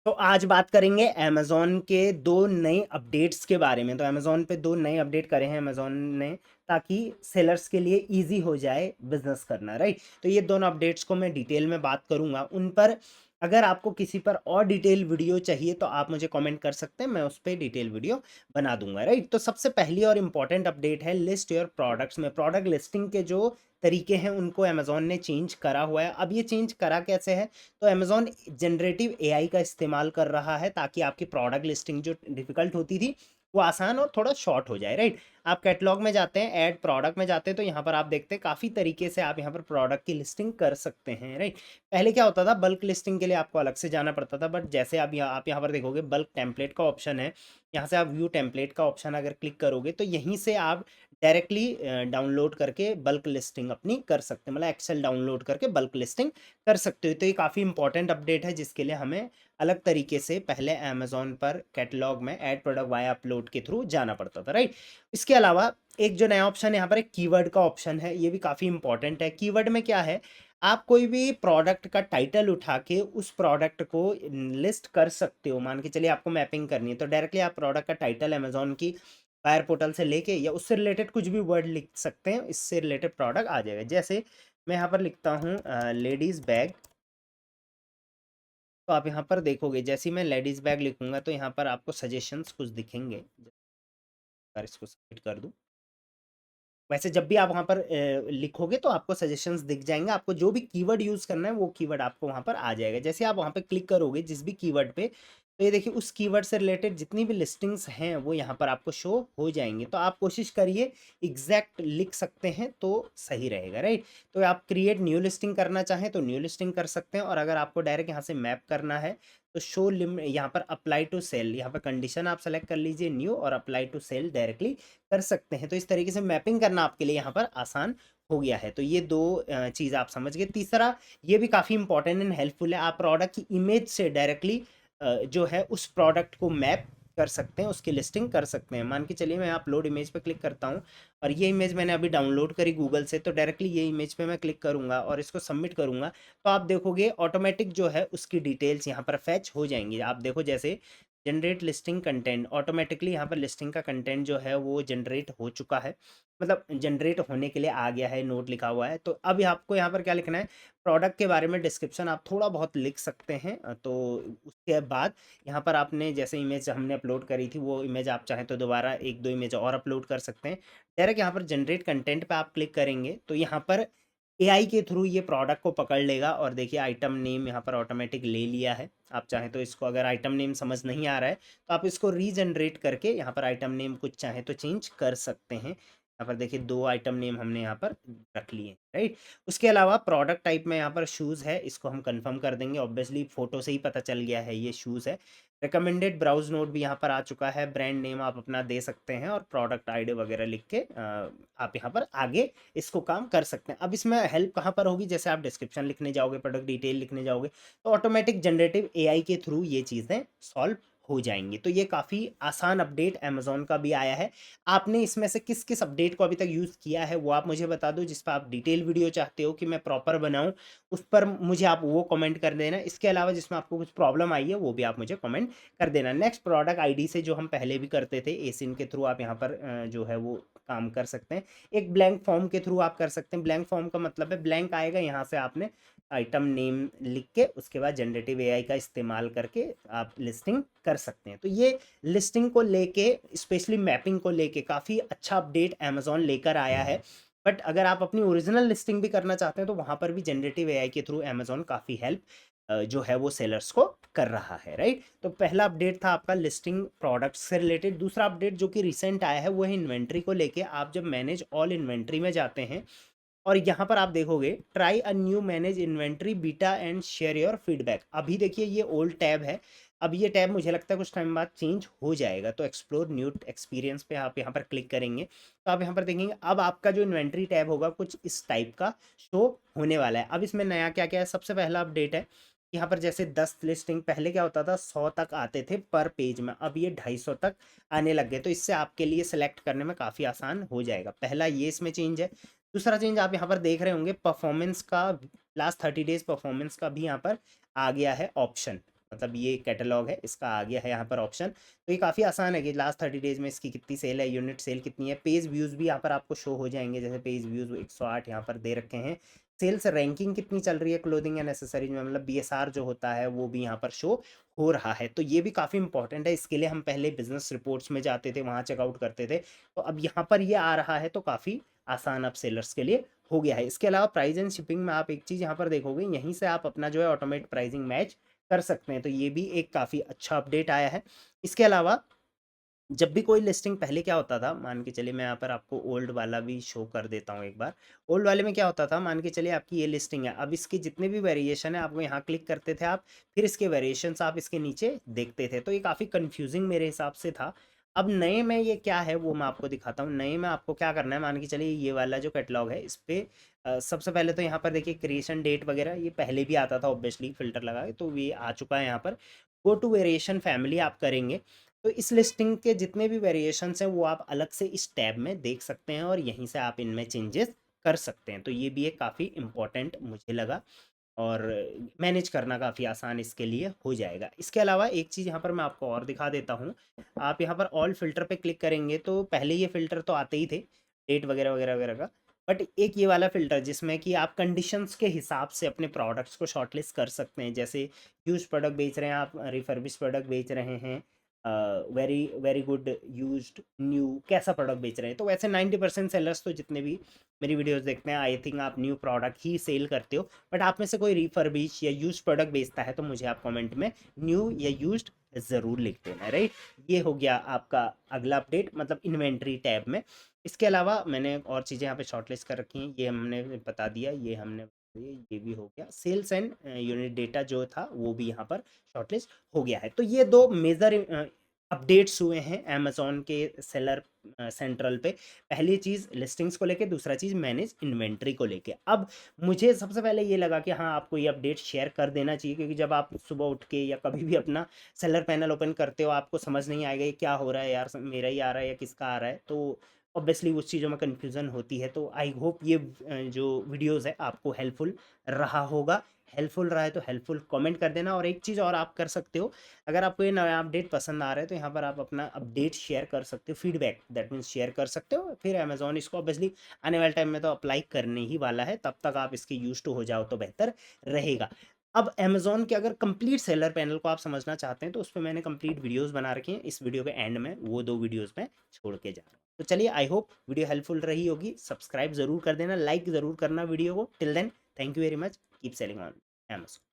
तो आज बात करेंगे अमेज़न के 2 नए अपडेट्स के बारे में। तो अमेज़न पे 2 नए अपडेट करे हैं अमेज़न ने, ताकि सेलर्स के लिए ईज़ी हो जाए बिज़नेस करना, राइट? तो ये दोनों अपडेट्स को मैं डिटेल में बात करूँगा। उन पर अगर आपको किसी पर और डिटेल वीडियो चाहिए तो आप मुझे कमेंट कर सकते हैं, मैं उस पे डिटेल वीडियो बना दूँगा, राइट? तो सबसे पहली और इम्पोर्टेंट अपडेट है लिस्ट योर प्रोडक्ट्स में। प्रोडक्ट लिस्टिंग के जो तरीके हैं उनको अमेज़न ने चेंज करा हुआ है। अब ये चेंज करा कैसे है? तो अमेज़न जनरेटिव एआई का इस्तेमाल कर रहा है, ताकि आपकी प्रोडक्ट लिस्टिंग जो डिफ़िकल्ट होती थी, वो आसान और थोड़ा शॉर्ट हो जाए, राइट? आप कैटलॉग में जाते हैं, ऐड प्रोडक्ट में जाते हैं, तो यहाँ पर आप देखते हैं काफ़ी तरीके से आप यहाँ पर प्रोडक्ट की लिस्टिंग कर सकते हैं, राइट? पहले क्या होता था, बल्क लिस्टिंग के लिए आपको अलग से जाना पड़ता था, बट जैसे आप यहाँ पर देखोगे बल्क टेम्पलेट का ऑप्शन है। यहाँ से आप व्यू टेम्पलेट का ऑप्शन अगर क्लिक करोगे तो यहीं से आप डायरेक्टली डाउनलोड करके बल्क लिस्टिंग अपनी कर सकते हैं, मतलब एक्सेल डाउनलोड करके बल्क लिस्टिंग कर सकते हो। तो ये काफ़ी इंपॉर्टेंट अपडेट है, जिसके लिए हमें अलग तरीके से पहले अमेज़न पर कैटलॉग में ऐड प्रोडक्ट वाया अपलोड के थ्रू जाना पड़ता था, राइट? इसके अलावा एक जो नया ऑप्शन है यहाँ पर, एक कीवर्ड का ऑप्शन है, ये भी काफ़ी इंपॉर्टेंट है। कीवर्ड में क्या है, आप कोई भी प्रोडक्ट का टाइटल उठा के उस प्रोडक्ट को लिस्ट कर सकते हो। मान के चलिए आपको मैपिंग करनी है, तो डायरेक्टली आप प्रोडक्ट का टाइटल अमेज़न की बायर पोर्टल से लेके या उससे रिलेटेड कुछ भी वर्ड लिख सकते हैं, इससे रिलेटेड प्रोडक्ट आ जाएगा। जैसे मैं यहाँ पर लिखता हूँ लेडीज़ बैग, तो आप यहाँ पर देखोगे जैसे ही मैं लेडीज़ बैग लिखूँगा तो यहाँ पर आपको सजेशंस कुछ दिखेंगे। अगर इसको सबमिट कर दूँ, वैसे जब भी आप वहाँ पर लिखोगे तो आपको सजेशंस दिख जाएँगे, आपको जो भी कीवर्ड यूज़ करना है वो कीवर्ड आपको वहाँ पर आ जाएगा। जैसे आप वहाँ पे क्लिक करोगे जिस भी कीवर्ड पे, तो ये देखिए उस कीवर्ड से रिलेटेड जितनी भी लिस्टिंग्स हैं वो यहाँ पर आपको शो हो जाएँगी। तो आप कोशिश करिए एग्ज़ैक्ट लिख सकते हैं तो सही रहेगा, राइट? तो आप क्रिएट न्यू लिस्टिंग करना चाहें तो न्यू लिस्टिंग कर सकते हैं, और अगर आपको डायरेक्ट यहाँ से मैप करना है तो शो लिम यहाँ पर अप्लाई टू सेल, यहाँ पर कंडीशन आप सेलेक्ट कर लीजिए न्यू, और अप्लाई टू सेल डायरेक्टली कर सकते हैं। तो इस तरीके से मैपिंग करना आपके लिए यहाँ पर आसान हो गया है। तो ये 2 चीज़ आप समझ गए। तीसरा, ये भी काफ़ी इंपॉर्टेंट एंड हेल्पफुल है। आप प्रोडक्ट की इमेज से डायरेक्टली जो है उस प्रोडक्ट को मैप कर सकते हैं, उसकी लिस्टिंग कर सकते हैं। मान के चलिए मैं अपलोड इमेज पे क्लिक करता हूँ, और ये इमेज मैंने अभी डाउनलोड करी गूगल से, तो डायरेक्टली ये इमेज पे मैं क्लिक करूँगा और इसको सबमिट करूँगा, तो आप देखोगे ऑटोमेटिक जो है उसकी डिटेल्स यहाँ पर फैच हो जाएँगी। आप देखो जैसे जनरेट लिस्टिंग कंटेंट, ऑटोमेटिकली यहाँ पर लिस्टिंग का कंटेंट जो है वो जनरेट हो चुका है, मतलब जनरेट होने के लिए आ गया है, नोट लिखा हुआ है। तो अब आपको यहाँ पर क्या लिखना है, प्रोडक्ट के बारे में डिस्क्रिप्शन आप थोड़ा बहुत लिख सकते हैं। तो उसके बाद यहाँ पर आपने जैसे इमेज हमने अपलोड करी थी वो इमेज आप चाहें तो दोबारा एक दो इमेज और अपलोड कर सकते हैं। डायरेक्ट यहाँ पर जनरेट कंटेंट पे आप क्लिक करेंगे तो यहाँ पर एआई के थ्रू ये प्रोडक्ट को पकड़ लेगा, और देखिए आइटम नेम यहाँ पर ऑटोमेटिक ले लिया है। आप चाहें तो इसको, अगर आइटम नेम समझ नहीं आ रहा है तो आप इसको रीजनरेट करके यहाँ पर आइटम नेम कुछ चाहें तो चेंज कर सकते हैं। यहाँ पर देखिए 2 आइटम नेम हमने यहाँ पर रख लिए, राइट? उसके अलावा प्रोडक्ट टाइप में यहाँ पर शूज़ है, इसको हम कंफर्म कर देंगे। ऑब्वियसली फ़ोटो से ही पता चल गया है ये शूज़ है। रिकमेंडेड ब्राउज़ नोट भी यहाँ पर आ चुका है, ब्रांड नेम आप अपना दे सकते हैं, और प्रोडक्ट आईडी वगैरह लिख के आप यहाँ पर आगे इसको काम कर सकते हैं। अब इसमें हेल्प कहाँ पर होगी, जैसे आप डिस्क्रिप्शन लिखने जाओगे, प्रोडक्ट डिटेल लिखने जाओगे, तो ऑटोमेटिक जनरेटिव एआई के थ्रू ये चीज़ें सॉल्व हो जाएँगी। तो ये काफ़ी आसान अपडेट अमेज़न का भी आया है। आपने इसमें से किस-किस अपडेट को अभी तक यूज़ किया है, वो आप मुझे बता दो। जिस पे आप डिटेल वीडियो चाहते हो कि मैं प्रॉपर बनाऊँ, उस पर मुझे आप वो कमेंट कर देना। इसके अलावा जिसमें आपको कुछ प्रॉब्लम आई है, वो भी आप मुझे कमेंट कर देना। नेक्स्ट, प्रोडक्ट आईडी से जो हम पहले भी करते थे, एसिन के थ्रू आप यहाँ पर जो है वो काम कर सकते हैं। एक ब्लैंक फॉर्म के थ्रू आप कर सकते हैं। ब्लैंक फॉर्म का मतलब है ब्लैंक आएगा, यहाँ से आपने आइटम नेम लिख के उसके बाद जनरेटिव एआई का इस्तेमाल करके आप लिस्टिंग कर सकते हैं। तो ये लिस्टिंग को लेके, स्पेशली मैपिंग को लेके काफ़ी अच्छा अपडेट अमेज़न लेकर आया है। बट अगर आप अपनी ओरिजिनल लिस्टिंग भी करना चाहते हैं तो वहाँ पर भी जनरेटिव एआई के थ्रू अमेज़न काफ़ी हेल्प जो है वो सेलर्स को कर रहा है, राइट? तो पहला अपडेट था आपका लिस्टिंग प्रोडक्ट्स से रिलेटेड। दूसरा अपडेट जो कि रिसेंट आया है वो है इन्वेंट्री को लेके। आप जब मैनेज ऑल इन्वेंट्री में जाते हैं, और यहाँ पर आप देखोगे try a new manage inventory beta and share your feedback. अभी देखिए ये ओल्ड टैब है, अब ये टैब मुझे लगता है कुछ टाइम बाद चेंज हो जाएगा। तो एक्सप्लोर न्यू एक्सपीरियंस पे आप यहाँ पर क्लिक करेंगे तो आप यहाँ पर देखेंगे अब आपका जो इन्वेंट्री टैब होगा कुछ इस टाइप का शो होने वाला है। अब इसमें नया क्या क्या है, सबसे पहला अपडेट है यहाँ पर जैसे 10 लिस्टिंग, पहले क्या होता था 100 तक आते थे पर पेज में, अब ये 250 तक आने लग गए। तो इससे आपके लिए सेलेक्ट करने में काफ़ी आसान हो जाएगा। पहला ये इसमें चेंज है। दूसरा चेंज आप यहाँ पर देख रहे होंगे परफॉर्मेंस का, लास्ट 30 डेज परफॉर्मेंस का भी यहाँ पर आ गया है ऑप्शन। मतलब ये कैटलॉग है, इसका आ गया है यहाँ पर ऑप्शन। तो ये काफ़ी आसान है कि लास्ट 30 डेज में इसकी कितनी सेल है, यूनिट सेल कितनी है, पेज व्यूज़ भी यहाँ पर आपको शो हो जाएंगे। जैसे पेज व्यूज़ 108 यहाँ पर दे रखे हैं। सेल्स रैंकिंग कितनी चल रही है क्लोथिंग एंड एक्सेसरीज में, मतलब बीएसआर जो होता है वो भी यहाँ पर शो हो रहा है। तो ये भी काफ़ी इंपॉर्टेंट है। इसके लिए हम पहले बिजनेस रिपोर्ट्स में जाते थे, वहाँ चेकआउट करते थे, तो अब यहाँ पर ये आ रहा है, तो काफ़ी आसान अब सेलर्स के लिए हो गया है। इसके अलावा प्राइस एंड शिपिंग में आप एक चीज़ यहाँ पर देखोगे, यहीं से आप अपना जो है ऑटोमेट प्राइसिंग मैच कर सकते हैं। तो ये भी एक काफ़ी अच्छा अपडेट आया है। इसके अलावा जब भी कोई लिस्टिंग, पहले क्या होता था, मान के चलिए मैं यहाँ पर आपको ओल्ड वाला भी शो कर देता हूँ एक बार। ओल्ड वाले में क्या होता था, मान के चलिए आपकी ये लिस्टिंग है, अब इसके जितने भी वेरिएशन है आपको यहाँ क्लिक करते थे आप, फिर इसके वेरिएशंस आप इसके नीचे देखते थे, तो ये काफ़ी कंफ्यूजिंग मेरे हिसाब से था। अब नए में ये क्या है वो मैं आपको दिखाता हूँ। नए में आपको क्या करना है, मान के चलिए ये वाला जो कैटलॉग है इस पे सबसे पहले तो यहाँ पर देखिए क्रिएशन डेट वगैरह, ये पहले भी आता था ऑब्वियसली फिल्टर लगा के, तो ये आ चुका है यहाँ पर। गो टू वेरिएशन फैमिली आप करेंगे तो इस लिस्टिंग के जितने भी वेरिएशंस हैं वो आप अलग से इस टैब में देख सकते हैं और यहीं से आप इनमें चेंजेस कर सकते हैं। तो ये भी एक काफ़ी इम्पोर्टेंट मुझे लगा, और मैनेज करना काफ़ी आसान इसके लिए हो जाएगा। इसके अलावा एक चीज़ यहाँ पर मैं आपको और दिखा देता हूँ। आप यहाँ पर ऑल फ़िल्टर पे क्लिक करेंगे तो पहले ये फ़िल्टर तो आते ही थे, डेट वगैरह वगैरह वगैरह का, बट एक ये वाला फ़िल्टर जिसमें कि आप कंडीशंस के हिसाब से अपने प्रोडक्ट्स को शॉर्टलिस्ट कर सकते हैं। जैसे यूज़ प्रोडक्ट बेच रहे हैं आप, रिफर्बिश प्रोडक्ट बेच रहे हैं, very very good, used, new, कैसा प्रोडक्ट बेच रहे हैं। तो वैसे 90% सेलर्स तो जितने भी मेरी वीडियोस देखते हैं, आई थिंक आप न्यू प्रोडक्ट ही सेल करते हो। बट आप में से कोई रिफर्बिश या यूज प्रोडक्ट बेचता है तो मुझे आप कमेंट में न्यू या यूज्ड ज़रूर लिख देना, राइट। ये हो गया आपका अगला अपडेट, मतलब इन्वेंट्री टैब में। इसके अलावा मैंने और चीज़ें यहाँ पे शॉर्टलिस्ट कर रखी हैं, ये हमने बता दिया, ये हमने ये भी हो गया। सेल्स एंड यूनिट डेटा जो था वो भी यहाँ पर शॉर्टलिस्ट हो गया है। तो ये दो मेजर अपडेट्स हुए हैं अमेजोन के सेलर सेंट्रल पे। पहली चीज़ लिस्टिंग्स को लेके, दूसरा चीज़ मैनेज इन्वेंट्री को लेके। अब मुझे सबसे पहले ये लगा कि हाँ आपको ये अपडेट शेयर कर देना चाहिए, क्योंकि जब आप सुबह उठ के या कभी भी अपना सेलर पैनल ओपन करते हो आपको समझ नहीं आएगा ये क्या हो रहा है यार, मेरा ही आ रहा है या किसका आ रहा है, तो ऑब्वियसली उस चीज़ों में कन्फ्यूज़न होती है। तो आई होप ये जो वीडियोज़ है आपको हेल्पफुल रहा होगा। हेल्पफुल रहा है तो हेल्पफुल कमेंट कर देना। और एक चीज़ और आप कर सकते हो, अगर आपको ये नया अपडेट पसंद आ रहा है तो यहाँ पर आप अपना अपडेट शेयर कर सकते हो, फीडबैक दैट मीन्स शेयर कर सकते हो। फिर अमेजोन इसको ऑब्वियसली आने वाले टाइम में तो अप्लाई करने ही वाला है, तब तक आप इसके यूज टू हो जाओ तो बेहतर रहेगा। अब अमेजोन के अगर कंप्लीट सेलर पैनल को आप समझना चाहते हैं तो उस पर मैंने कंप्लीट वीडियोस बना रखी हैं। इस वीडियो के एंड में वो 2 वीडियोस में छोड़ के जा रहा हूँ। तो चलिए, आई होप वीडियो हेल्पफुल रही होगी। सब्सक्राइब जरूर कर देना, लाइक जरूर करना वीडियो को। Till then, thank you very much, keep selling on Amazon.